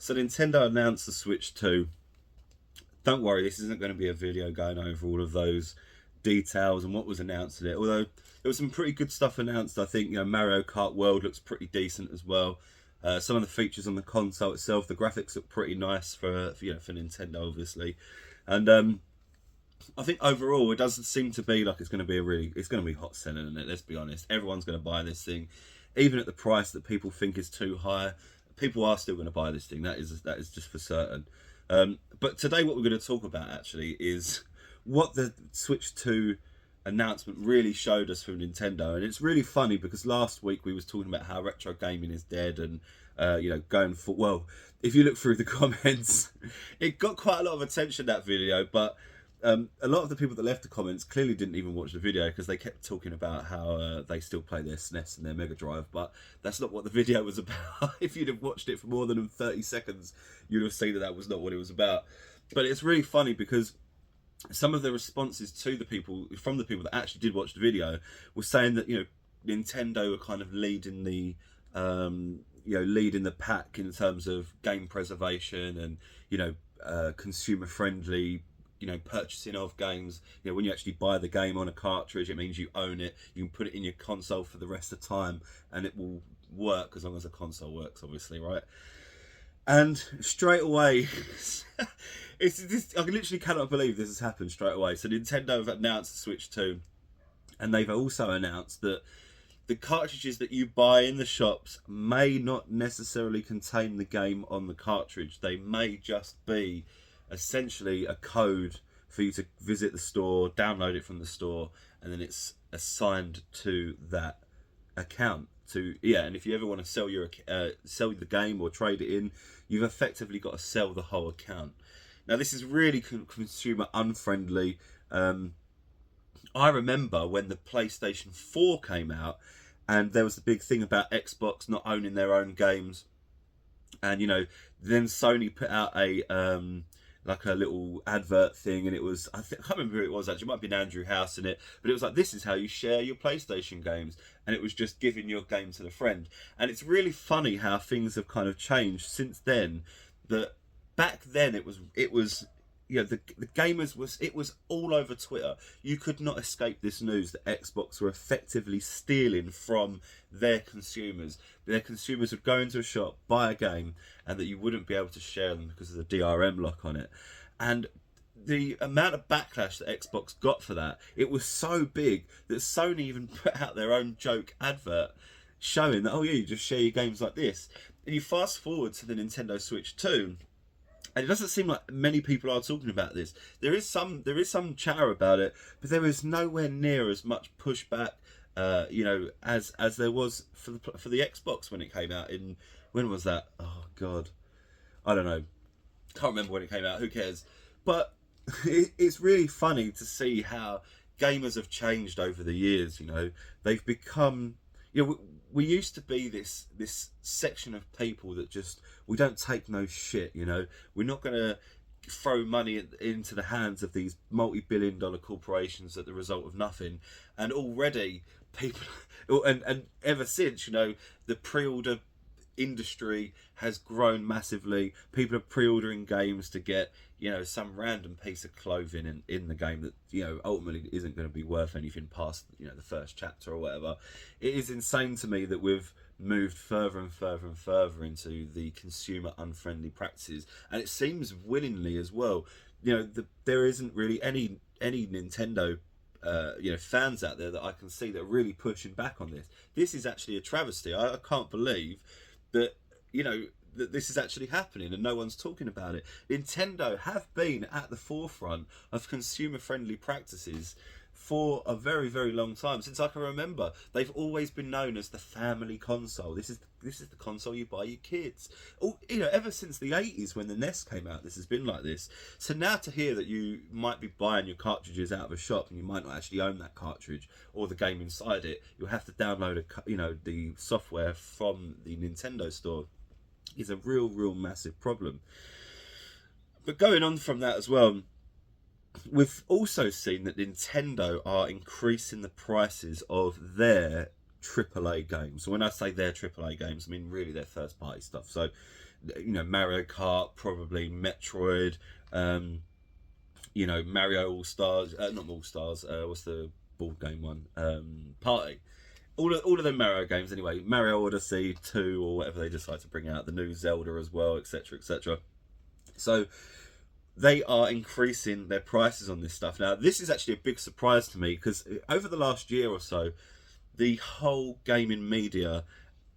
So Nintendo announced the Switch 2. Don't worry, this isn't going to be a video going over all of those details and what was announced in it. Although there was some pretty good stuff announced. I think Mario Kart World looks pretty decent as well. Some of the features on the console itself, the graphics look pretty nice for Nintendo, obviously. And I think overall it doesn't seem to be like it's going to be hot selling, isn't it? Let's be honest, everyone's going to buy this thing, even at the price that people think is too high. People are still going to buy this thing. That is just for certain. But today, what we're going to talk about actually is what the Switch 2 announcement really showed us from Nintendo. And it's really funny because last week we was talking about how retro gaming is dead and going for, well, if you look through the comments, it got quite a lot of attention, that video, but a lot of the people that left the comments clearly didn't even watch the video because they kept talking about how they still play their SNES and their Mega Drive, but that's not what the video was about. If you'd have watched it for more than 30 seconds, you'd have seen that was not what it was about. But it's really funny because some of the responses to the people, from the people that actually did watch the video, were saying that Nintendo were kind of leading the leading the pack in terms of game preservation and consumer friendly purchasing of games. When you actually buy the game on a cartridge, it means you own it. You can put it in your console for the rest of the time, and it will work as long as the console works, obviously, right? And straight away, I literally cannot believe this has happened straight away. So Nintendo have announced the Switch 2, and they've also announced that the cartridges that you buy in the shops may not necessarily contain the game on the cartridge. They may just be essentially a code for you to visit the store, download it from the store, and then it's assigned to that account. And if you ever want to sell the game or trade it in, you've effectively got to sell the whole account. Now, this is really consumer unfriendly. I remember when the PlayStation 4 came out, and there was the big thing about Xbox not owning their own games, and then Sony put out a little advert thing, and it was, I can't remember who it was actually, it might have been Andrew House in it, but it was like, this is how you share your PlayStation games, and it was just giving your game to the friend. And it's really funny how things have kind of changed since then. That back then it was the gamers it was all over Twitter. You could not escape this news that Xbox were effectively stealing from their consumers. Their consumers would go into a shop, buy a game, and that you wouldn't be able to share them because of the DRM lock on it. And the amount of backlash that Xbox got for that, it was so big that Sony even put out their own joke advert showing that, oh yeah, you just share your games like this. And you fast forward to the Nintendo Switch 2, and it doesn't seem like many people are talking about this. There is some chatter about it, but there is nowhere near as much pushback, as there was for the Xbox when it came out in, when was that? Oh God, I don't know. Can't remember when it came out. Who cares? But it's really funny to see how gamers have changed over the years. They've become, we used to be this section of people that just, we don't take no shit. We're not going to throw money into the hands of these multi-billion-dollar corporations at the result of nothing. And already people, and ever since, the pre-order industry has grown massively. People are pre-ordering games to get some random piece of clothing in the game that ultimately isn't going to be worth anything past the first chapter or whatever. It is insane to me that we've moved further and further and further into the consumer unfriendly practices, and it seems willingly as well. There isn't really any Nintendo fans out there that I can see that are really pushing back on this. This is actually a travesty. I can't believe that that this is actually happening and no one's talking about it. Nintendo have been at the forefront of consumer friendly practices for a very, very long time. Since I can remember, they've always been known as the family console. This is the console you buy your kids. Ever since the 80s when the NES came out, this has been like this. So now to hear that you might be buying your cartridges out of a shop and you might not actually own that cartridge or the game inside it, you'll have to download the software from the Nintendo store, is a real massive problem. But going on from that as well, we've also seen that Nintendo are increasing the prices of their AAA games. So when I say their AAA games, I mean really their first party stuff. So, you know, Mario Kart, probably Metroid, you know, Mario All Stars, not All Stars, what's the board game one? Party. All of them Mario games anyway. Mario Odyssey 2 or whatever they decide to bring out, the new Zelda as well, etc., etc. So they are increasing their prices on this stuff. Now, this is actually a big surprise to me because over the last year or so, the whole gaming media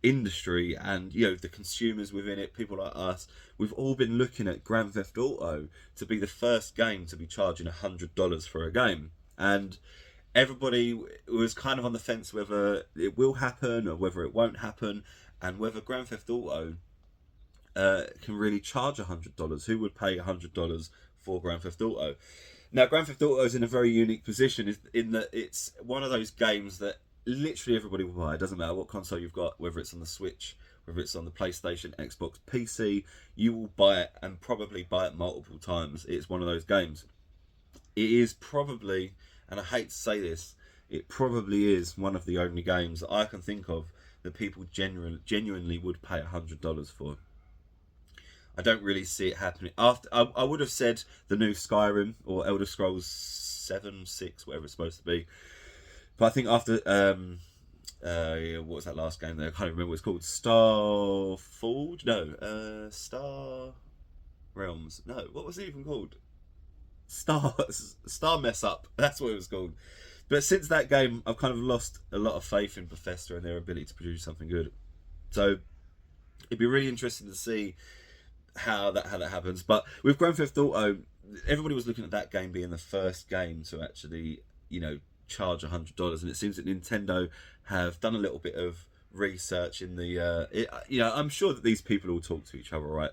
industry and, you know, the consumers within it, people like us, we've all been looking at Grand Theft Auto to be the first game to be charging $100 for a game. And everybody was kind of on the fence whether it will happen or whether it won't happen, and whether Grand Theft Auto can really charge $100. Who would pay $100 for Grand Theft Auto? Now, Grand Theft Auto is in a very unique position in that it's one of those games that literally everybody will buy. It doesn't matter what console you've got, whether it's on the Switch, whether it's on the PlayStation, Xbox, PC, you will buy it and probably buy it multiple times. It's one of those games. It is probably, and I hate to say this, it probably is one of the only games that I can think of that people genuinely would pay $100 for. I don't really see it happening. After I would have said the new Skyrim or Elder Scrolls 7, 6, whatever it's supposed to be. But I think after what was that last game there? I can't remember what it's called. Starforge? No, Star Realms. No, what was it even called? Star Mess Up. That's what it was called. But since that game, I've kind of lost a lot of faith in Bethesda and their ability to produce something good. So it'd be really interesting to see how that happens. But with Grand Theft Auto, everybody was looking at that game being the first game to actually, you know, charge $100, and it seems that Nintendo have done a little bit of research in the you know, I'm sure that these people all talk to each other, right?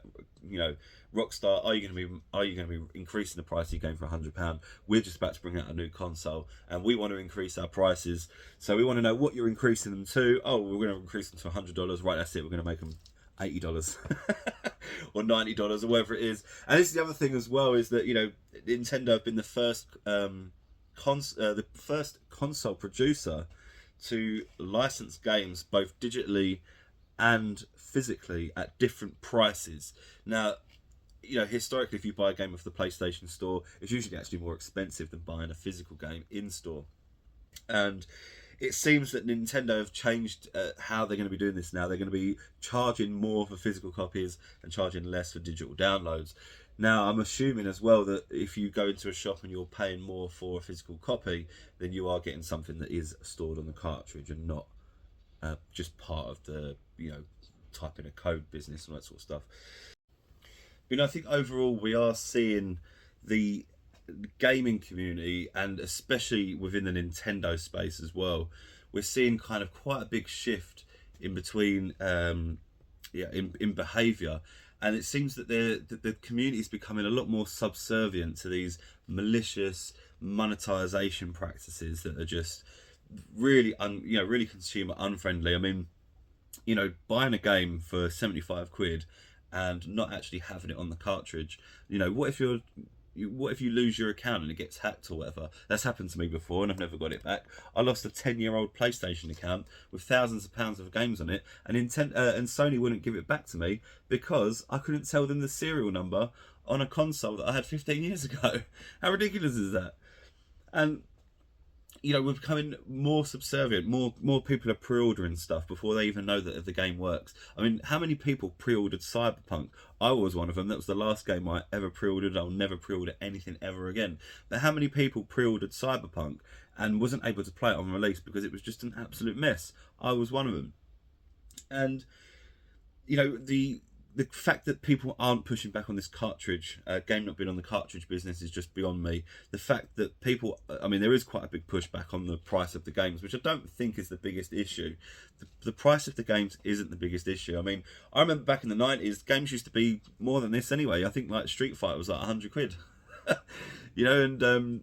You know, Rockstar, are you going to be increasing the price of your game for £100? We're just about to bring out a new console and we want to increase our prices, so we want to know what you're increasing them to. Oh, we're going to increase them to $100, right? That's it, we're going to make them $80 or $90 or whatever it is. And this is the other thing as well, is that, you know, Nintendo have been the first console producer to license games both digitally and physically at different prices. Now, you know, historically, if you buy a game off the PlayStation Store, it's usually actually more expensive than buying a physical game in store. And it seems that Nintendo have changed how they're going to be doing this now. They're going to be charging more for physical copies and charging less for digital downloads. Now, I'm assuming as well that if you go into a shop and you're paying more for a physical copy, then you are getting something that is stored on the cartridge and not just part of the, you know, typing a code business and that sort of stuff. But, you know, I think overall we are seeing the gaming community, and especially within the Nintendo space as well, we're seeing kind of quite a big shift in between, in behaviour. And it seems that the community is becoming a lot more subservient to these malicious monetization practices that are just really, really consumer unfriendly. I mean, you know, buying a game for 75 quid and not actually having it on the cartridge. You know, what if you lose your account and it gets hacked or whatever? That's happened to me before and I've never got it back. I lost a 10-year-old PlayStation account with thousands of pounds of games on it, and Sony wouldn't give it back to me because I couldn't tell them the serial number on a console that I had 15 years ago. How ridiculous is that? And, you know, we're becoming more subservient. More people are pre-ordering stuff before they even know that if the game works. I mean, how many people pre-ordered Cyberpunk? I was one of them. That was the last game I ever pre-ordered. I'll never pre-order anything ever again. But how many people pre-ordered Cyberpunk and wasn't able to play it on release because it was just an absolute mess? I was one of them. And, you know, the fact that people aren't pushing back on this cartridge, game not being on the cartridge business, is just beyond me. The fact that people, I mean, there is quite a big pushback on the price of the games, which I don't think is the biggest issue. The price of the games isn't the biggest issue. I mean, I remember back in the 90s, games used to be more than this anyway. I think like Street Fighter was like 100 quid. You know, and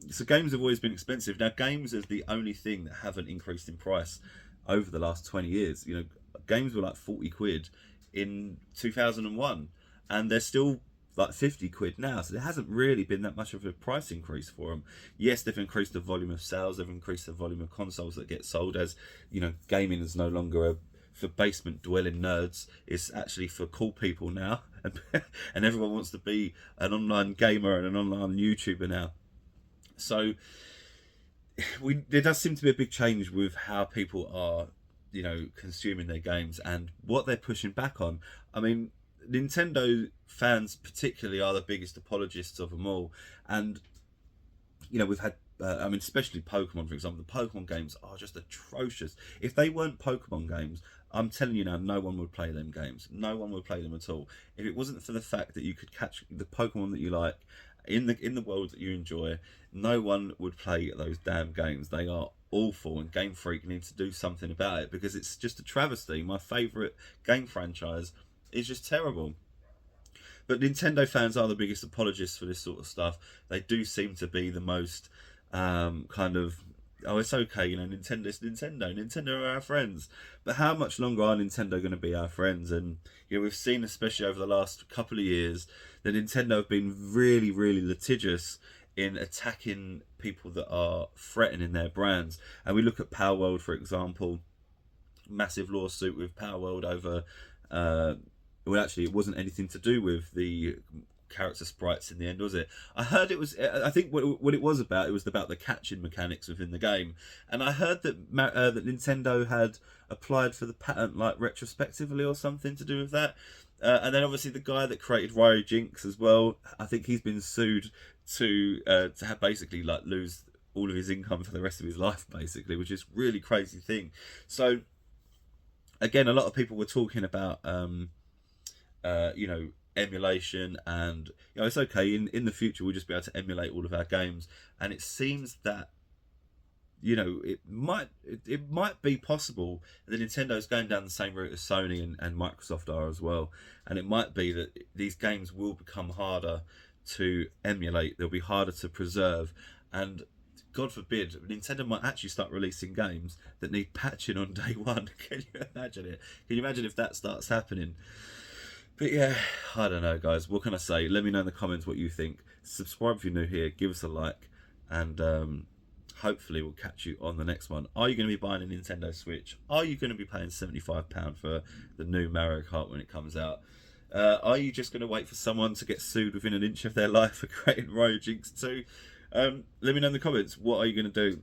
so games have always been expensive. Now, games is the only thing that haven't increased in price over the last 20 years. You know, games were like 40 quid in 2001, and they're still like 50 quid now, so there hasn't really been that much of a price increase for them. Yes, they've increased the volume of sales, they've increased the volume of consoles that get sold, as you know, gaming is no longer for basement dwelling nerds. It's actually for cool people now, and everyone wants to be an online gamer and an online YouTuber now. So there does seem to be a big change with how people are, you know, consuming their games and what they're pushing back on. I mean, Nintendo fans particularly are the biggest apologists of them all, and you know, we've had I mean, especially Pokemon, for example. The Pokemon games are just atrocious. If they weren't Pokemon games, I'm telling you now, no one would play them games. No one would play them at all. If it wasn't for the fact that you could catch the Pokemon that you like in the world that you enjoy, no one would play those damn games. They are awful, and Game Freak needs to do something about it, because it's just a travesty. My favourite game franchise is just terrible. But Nintendo fans are the biggest apologists for this sort of stuff. They do seem to be the most kind of, oh, it's okay, you know, Nintendo's Nintendo. Nintendo are our friends. But how much longer are Nintendo going to be our friends? And you know, we've seen, especially over the last couple of years, that Nintendo have been really, really litigious in attacking people that are threatening their brands. And we look at Power World, for example, massive lawsuit with Power World over. Well, actually, it wasn't anything to do with the character sprites in the end, was it? I heard it was. I think what it was about, it was about the catching mechanics within the game. And I heard that that Nintendo had applied for the patent, like retrospectively or something to do with that. And then obviously the guy that created Ryo Jinx as well, I think he's been sued to have basically like lose all of his income for the rest of his life, basically, which is a really crazy thing. So again, a lot of people were talking about you know, emulation, and you know, it's okay, in the future we'll just be able to emulate all of our games. And it seems that, you know, it might be possible that Nintendo's going down the same route as Sony and Microsoft are as well, and it might be that these games will become harder to emulate, they'll be harder to preserve, and God forbid, Nintendo might actually start releasing games that need patching on day one. Can you imagine it? Can you imagine if that starts happening? But yeah, I don't know, guys. What can I say? Let me know in the comments what you think. Subscribe if you're new here. Give us a like. And hopefully we'll catch you on the next one. Are you going to be buying a Nintendo Switch? Are you going to be paying £75 for the new Mario Kart when it comes out? Are you just going to wait for someone to get sued within an inch of their life for creating Ryo Jinx 2? Let me know in the comments. What are you going to do?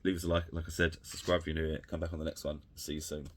Leave us a like I said. Subscribe if you're new here. Come back on the next one. See you soon.